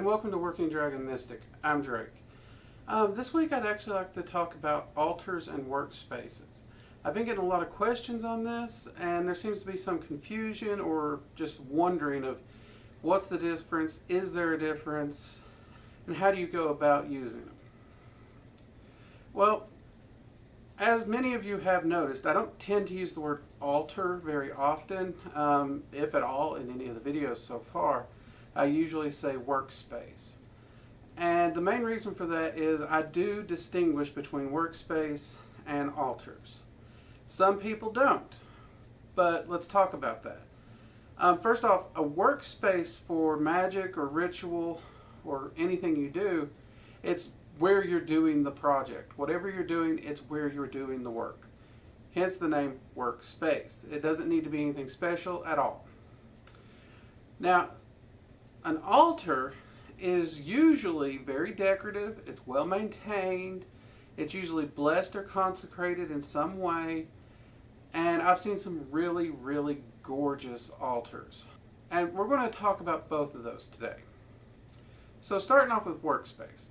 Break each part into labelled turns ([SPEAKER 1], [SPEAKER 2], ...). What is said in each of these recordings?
[SPEAKER 1] welcome to Working Dragon Mystic. I'm Drake. This week I'd actually like to talk about altars and workspaces. I've been getting a lot of questions on this, and there seems to be some confusion or just wondering of what's the difference, is there a difference, and how do you go about using them? Well, as many of you have noticed, I don't tend to use the word altar very often, if at all, in any of the videos so far. I usually say workspace. And the main reason for that is I do distinguish between workspace and altars. Some people don't, but let's talk about that. First off, a workspace for magic or ritual or anything you do, it's where you're doing the project. Whatever you're doing, it's where you're doing the work. Hence the name workspace. It doesn't need to be anything special at all. Now, an altar is usually very decorative, it's well maintained, it's usually blessed or consecrated in some way, and I've seen some really, really gorgeous altars. And we're going to talk about both of those today. So starting off with workspace.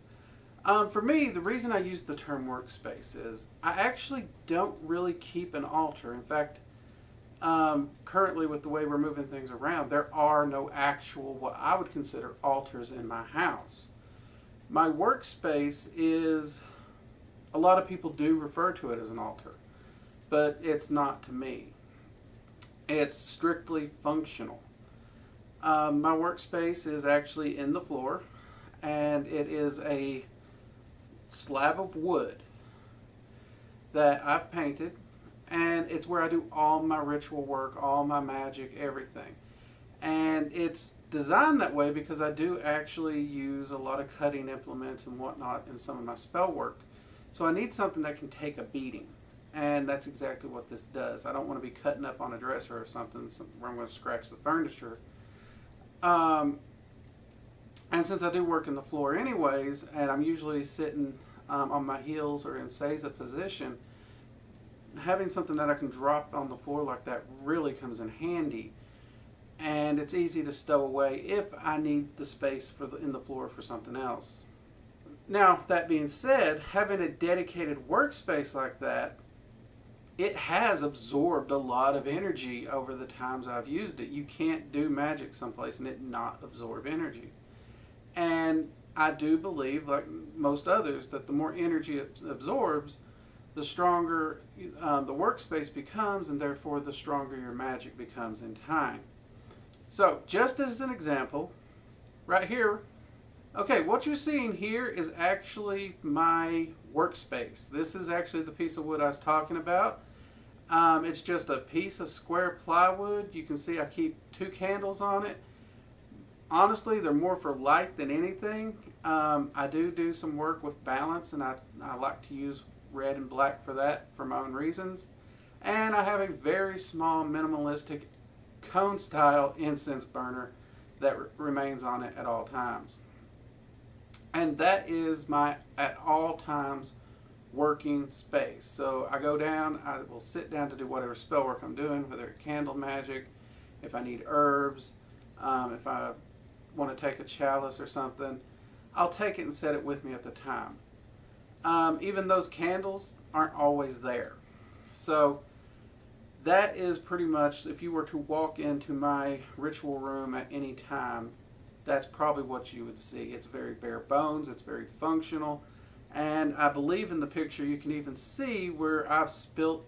[SPEAKER 1] For me, the reason I use the term workspace is I actually don't really keep an altar. In fact, currently with the way we're moving things around, there are no actual, what I would consider, altars in my house. My workspace is, a lot of people do refer to it as an altar, but it's not to me. It's strictly functional. My workspace is actually in the floor, and it is a slab of wood that I've painted, and it's where I do all my ritual work, all my magic, everything. And it's designed that way because I do actually use a lot of cutting implements and whatnot in some of my spell work. So I need something that can take a beating, and that's exactly what this does. I don't want to be cutting up on a dresser or something where I'm going to scratch the furniture. And since I do work in the floor anyways, and I'm usually sitting on my heels or in seiza position, having something that I can drop on the floor like that really comes in handy. And it's easy to stow away if I need the space in the floor for something else. Now, that being said, having a dedicated workspace like that, it has absorbed a lot of energy over the times I've used it. You can't do magic someplace and it not absorb energy. And I do believe, like most others, that the more energy it absorbs, the stronger the workspace becomes, and therefore the stronger your magic becomes in time. So, just as an example, right here, okay, what you're seeing here is actually my workspace. This is actually the piece of wood I was talking about. It's just a piece of square plywood. You can see I keep 2 candles on it. Honestly, they're more for light than anything. I do some work with balance, and I like to use red and black for that for my own reasons. And I have a very small minimalistic cone style incense burner that remains on it at all times. And that is my at all times working space. So I go down, I will sit down to do whatever spell work I'm doing, whether it's candle magic, if I need herbs, if I want to take a chalice or something, I'll take it and set it with me at the time. Even those candles aren't always there. So that is pretty much, if you were to walk into my ritual room at any time, that's probably what you would see. It's very bare bones, it's very functional, and I believe in the picture you can even see where I've spilt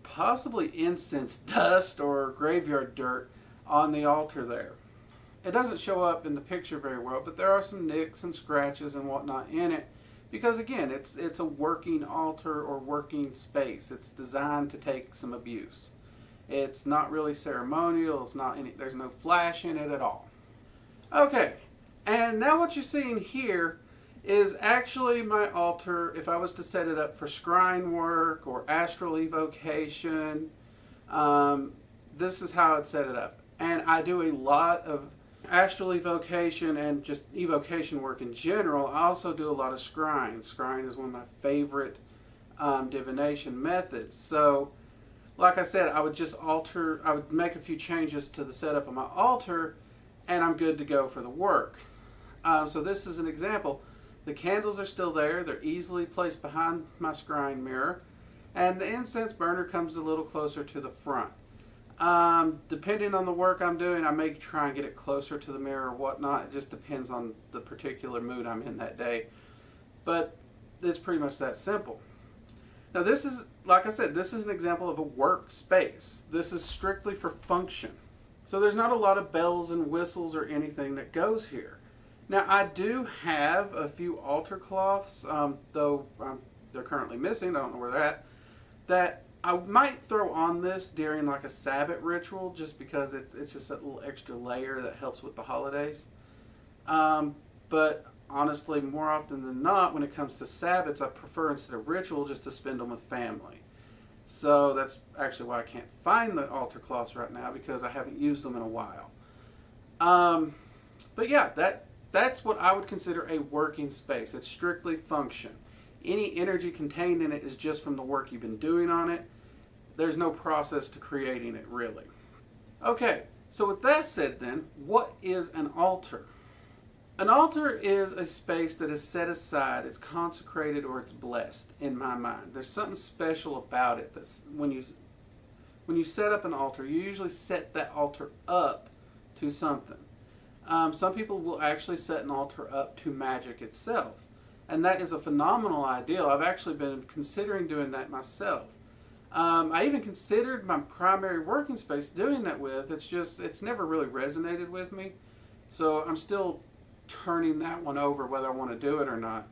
[SPEAKER 1] possibly incense dust or graveyard dirt on the altar there. It doesn't show up in the picture very well, but there are some nicks and scratches and whatnot in it because, again, it's a working altar or working space. It's designed to take some abuse. It's not really ceremonial. It's not there's no flash in it at all. Okay, and now what you're seeing here is actually my altar if I was to set it up for scrying work or astral evocation. This is how I'd set it up. And I do a lot of astral evocation and just evocation work in general. I also do a lot of scrying. Scrying is one of my favorite divination methods. So, like I said, I would just make a few changes to the setup of my altar, and I'm good to go for the work. So this is an example. The candles are still there. They're easily placed behind my scrying mirror, and the incense burner comes a little closer to the front. Depending on the work I'm doing, I may try and get it closer to the mirror or whatnot. It just depends on the particular mood I'm in that day. But it's pretty much that simple. Now this is, like I said, this is an example of a workspace. This is strictly for function. So there's not a lot of bells and whistles or anything that goes here. Now I do have a few altar cloths, though they're currently missing. I don't know where they're at. That I might throw on this during like a Sabbath ritual, just because it's just a little extra layer that helps with the holidays. But honestly, more often than not, when it comes to Sabbaths, I prefer, instead of ritual, just to spend them with family. So that's actually why I can't find the altar cloths right now, because I haven't used them in a while. But yeah, that's what I would consider a working space. It's strictly function. Any energy contained in it is just from the work you've been doing on it. There's no process to creating it, really. Okay, so with that said then, what is an altar? An altar is a space that is set aside, it's consecrated, or it's blessed, in my mind. There's something special about it. That's when you set up an altar, you usually set that altar up to something. Some people will actually set an altar up to magic itself. And that is a phenomenal idea. I've actually been considering doing that myself. I even considered my primary working space doing that with. It's never really resonated with me. So I'm still turning that one over, whether I want to do it or not.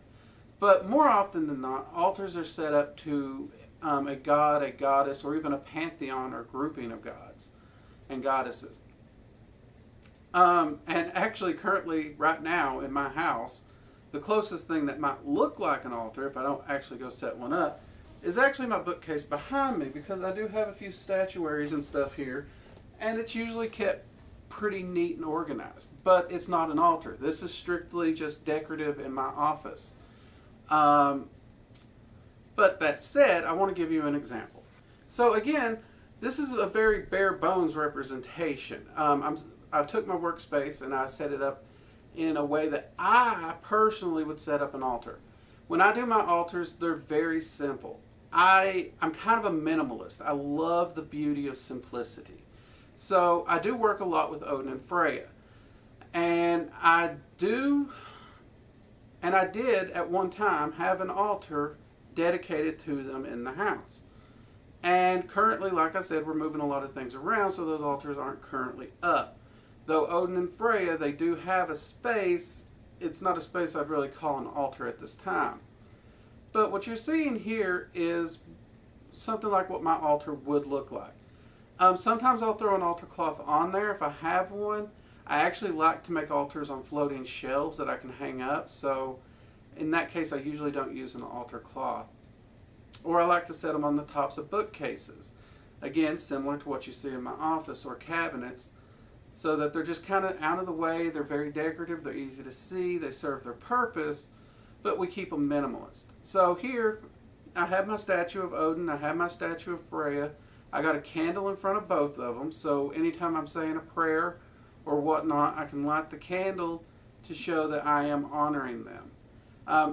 [SPEAKER 1] But more often than not, altars are set up to a god, a goddess, or even a pantheon or grouping of gods and goddesses. And actually, currently, right now, in my house, the closest thing that might look like an altar, if I don't actually go set one up, is actually my bookcase behind me, because I do have a few statuaries and stuff here, and it's usually kept pretty neat and organized. But it's not an altar. This is strictly just decorative in my office. But that said, I want to give you an example. So again, this is a very bare bones representation. I took my workspace and I set it up in a way that I personally would set up an altar. When I do my altars, they're very simple. I'm kind of a minimalist. I love the beauty of simplicity. So I do work a lot with Odin and Freya. And I did at one time have an altar dedicated to them in the house. And currently, like I said, we're moving a lot of things around, so those altars aren't currently up. Though Odin and Freya, they do have a space, it's not a space I'd really call an altar at this time. But what you're seeing here is something like what my altar would look like. Sometimes I'll throw an altar cloth on there if I have one. I actually like to make altars on floating shelves that I can hang up, so in that case I usually don't use an altar cloth. Or I like to set them on the tops of bookcases. Again, similar to what you see in my office, or cabinets, so that they're just kind of out of the way. They're very decorative, they're easy to see, they serve their purpose, but we keep them minimalist. So here, I have my statue of Odin, I have my statue of Freya, I got a candle in front of both of them, so anytime I'm saying a prayer or whatnot, I can light the candle to show that I am honoring them.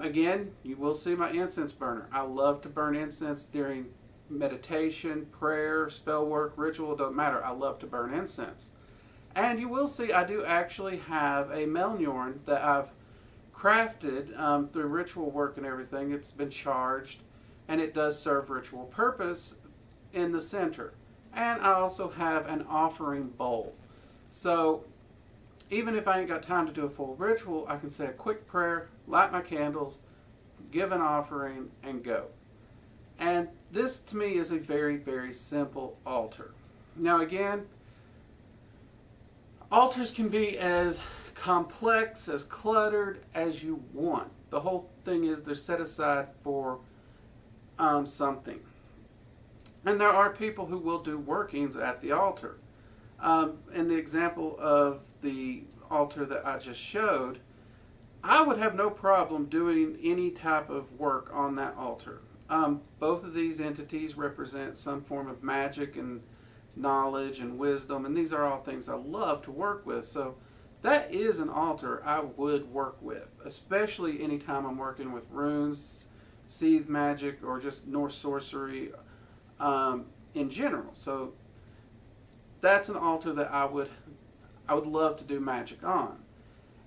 [SPEAKER 1] Again, you will see my incense burner. I love to burn incense during meditation, prayer, spell work, ritual, don't matter. I love to burn incense. And you will see I do actually have a Melnjorn that I've crafted through ritual work and everything. It's been charged, and it does serve ritual purpose in the center. And I also have an offering bowl. So even if I ain't got time to do a full ritual, I can say a quick prayer, light my candles, give an offering, and go. And this to me is a very, very simple altar. Now again, altars can be as complex, as cluttered as you want. The whole thing is they're set aside for something. And there are people who will do workings at the altar. In the example of the altar that I just showed, I would have no problem doing any type of work on that altar. Both of these entities represent some form of magic and knowledge and wisdom, and these are all things I love to work with, so that is an altar I would work with, especially anytime I'm working with runes, seed magic, or just Norse sorcery in general. So that's an altar that I would love to do magic on.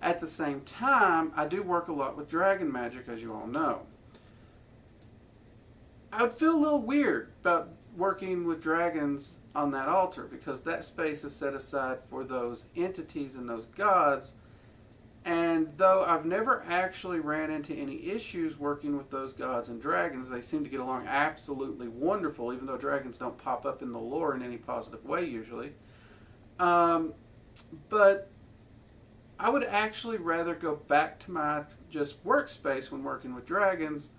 [SPEAKER 1] At the same time, I do work a lot with dragon magic, as you all know. I would feel a little weird about working with dragons on that altar because that space is set aside for those entities and those gods. And though I've never actually ran into any issues working with those gods and dragons, they seem to get along absolutely wonderful, even though dragons don't pop up in the lore in any positive way usually. But I would actually rather go back to my just workspace when working with dragons,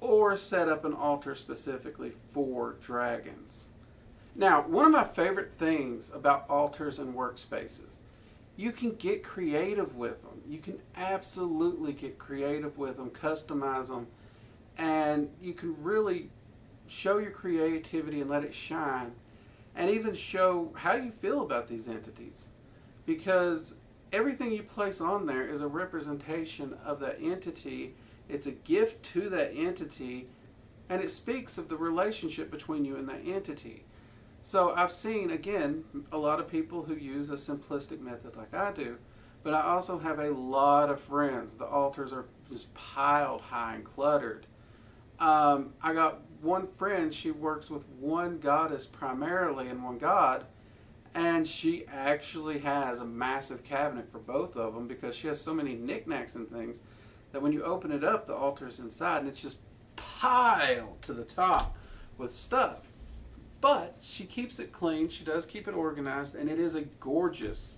[SPEAKER 1] or set up an altar specifically for dragons. Now, one of my favorite things about altars and workspaces, you can get creative with them. You can absolutely get creative with them, customize them, and you can really show your creativity and let it shine, and even show how you feel about these entities. Because everything you place on there is a representation of that entity. It's a gift to that entity, and it speaks of the relationship between you and that entity. So I've seen, again, a lot of people who use a simplistic method like I do, but I also have a lot of friends. The altars are just piled high and cluttered. I got one friend, she works with one goddess primarily and one god, and she actually has a massive cabinet for both of them because she has so many knickknacks and things that when you open it up, the altar's inside, and it's just piled to the top with stuff. But she keeps it clean, she does keep it organized, and it is a gorgeous,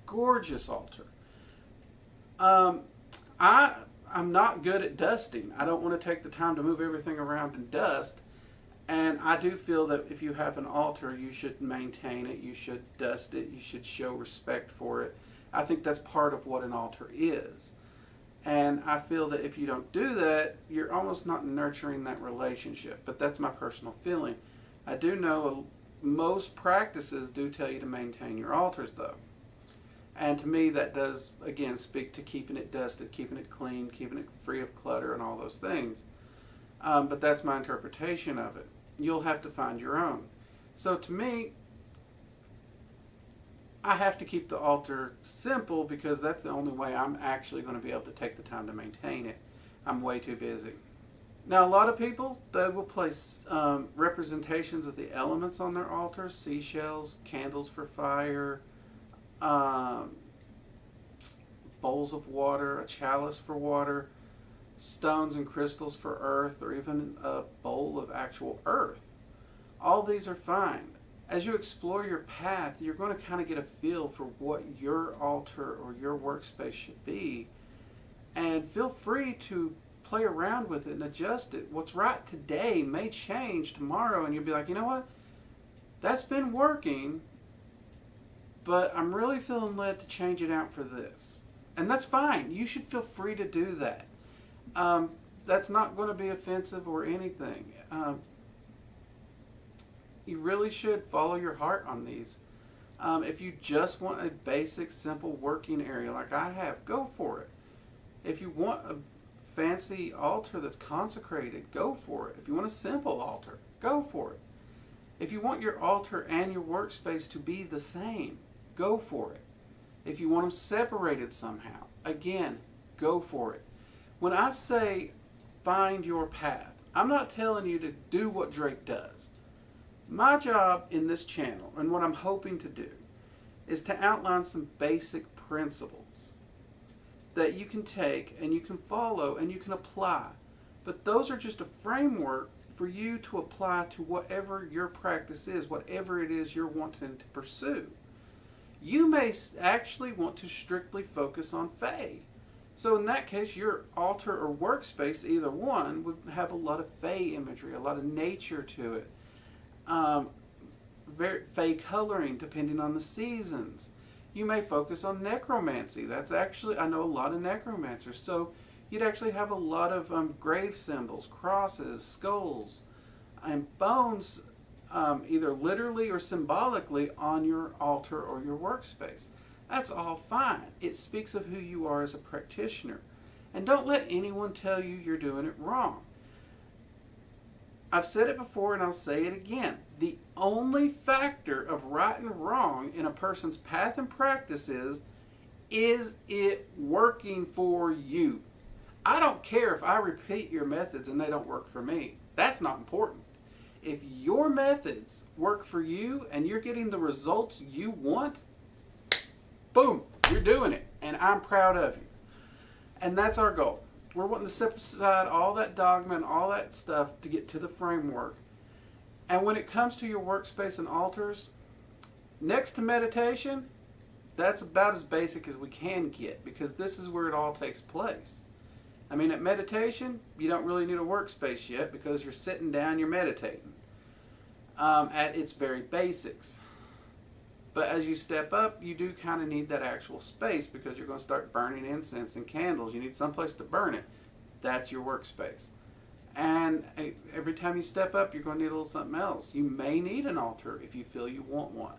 [SPEAKER 1] gorgeous altar. I'm not good at dusting. I don't want to take the time to move everything around and dust. And I do feel that if you have an altar, you should maintain it, you should dust it, you should show respect for it. I think that's part of what an altar is. And I feel that if you don't do that, you're almost not nurturing that relationship. But that's my personal feeling. I do know most practices do tell you to maintain your altars, though. And to me, that does, again, speak to keeping it dusted, keeping it clean, keeping it free of clutter and all those things. But that's my interpretation of it. You'll have to find your own. So to me, I have to keep the altar simple because that's the only way I'm actually going to be able to take the time to maintain it. I'm way too busy. Now, a lot of people, they will place representations of the elements on their altars: seashells, candles for fire, bowls of water, a chalice for water, stones and crystals for earth, or even a bowl of actual earth. All these are fine. As you explore your path, you're going to kind of get a feel for what your altar or your workspace should be, and feel free to play around with it and adjust it. What's right today may change tomorrow, and you'll be like, you know what? That's been working, but I'm really feeling led to change it out for this. And that's fine. You should feel free to do that. That's not going to be offensive or anything. You really should follow your heart on these. If you just want a basic, simple working area like I have, go for it. If you want a fancy altar that's consecrated, go for it. If you want a simple altar, go for it. If you want your altar and your workspace to be the same, go for it. If you want them separated somehow, again, go for it. When I say find your path, I'm not telling you to do what Drake does. My job in this channel, and what I'm hoping to do, is to outline some basic principles that you can take and you can follow and you can apply. But those are just a framework for you to apply to whatever your practice is, whatever it is you're wanting to pursue. You may actually want to strictly focus on Fae. So in that case, your altar or workspace, either one, would have a lot of Fae imagery, a lot of nature to it. Fae coloring, depending on the seasons. You may focus on necromancy. That's actually, I know a lot of necromancers. So you'd actually have a lot of grave symbols, crosses, skulls, and bones, either literally or symbolically on your altar or your workspace. That's all fine. It speaks of who you are as a practitioner. And don't let anyone tell you you're doing it wrong. I've said it before and I'll say it again. The only factor of right and wrong in a person's path and practice is it working for you? I don't care if I repeat your methods and they don't work for me. That's not important. If your methods work for you and you're getting the results you want, boom, you're doing it. And I'm proud of you. And that's our goal. We're wanting to set aside all that dogma and all that stuff to get to the framework. And when it comes to your workspace and altars, next to meditation, that's about as basic as we can get, because this is where it all takes place. I mean, at meditation, you don't really need a workspace yet because you're sitting down, you're meditating at its very basics. But as you step up, you do kind of need that actual space because you're going to start burning incense and candles. You need someplace to burn it. That's your workspace. And every time you step up, you're going to need a little something else. You may need an altar if you feel you want one.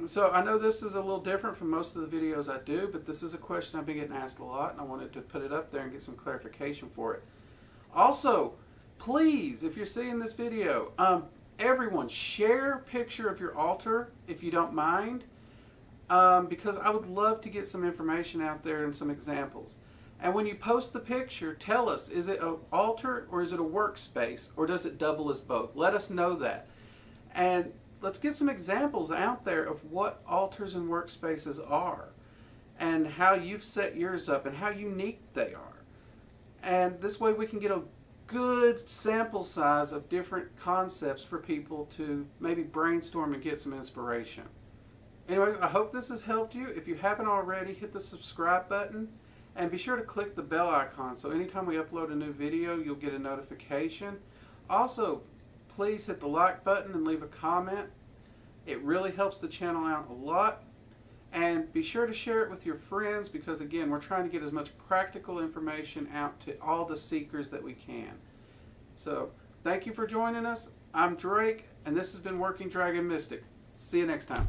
[SPEAKER 1] So I know this is a little different from most of the videos I do, but this is a question I've been getting asked a lot, and I wanted to put it up there and get some clarification for it. Also, please, if you're seeing this video, everyone, share a picture of your altar if you don't mind, because I would love to get some information out there and some examples. And when you post the picture, tell us, is it an altar or is it a workspace, or does it double as both? Let us know that. And let's get some examples out there of what altars and workspaces are and how you've set yours up and how unique they are. And this way we can get a good sample size of different concepts for people to maybe brainstorm and get some inspiration. Anyways, I hope this has helped you. If you haven't already, hit the subscribe button and be sure to click the bell icon so anytime we upload a new video, you'll get a notification. Also, please hit the like button and leave a comment. It really helps the channel out a lot. And be sure to share it with your friends because, again, we're trying to get as much practical information out to all the seekers that we can. So, thank you for joining us. I'm Drake, and this has been Working Dragon Mystic. See you next time.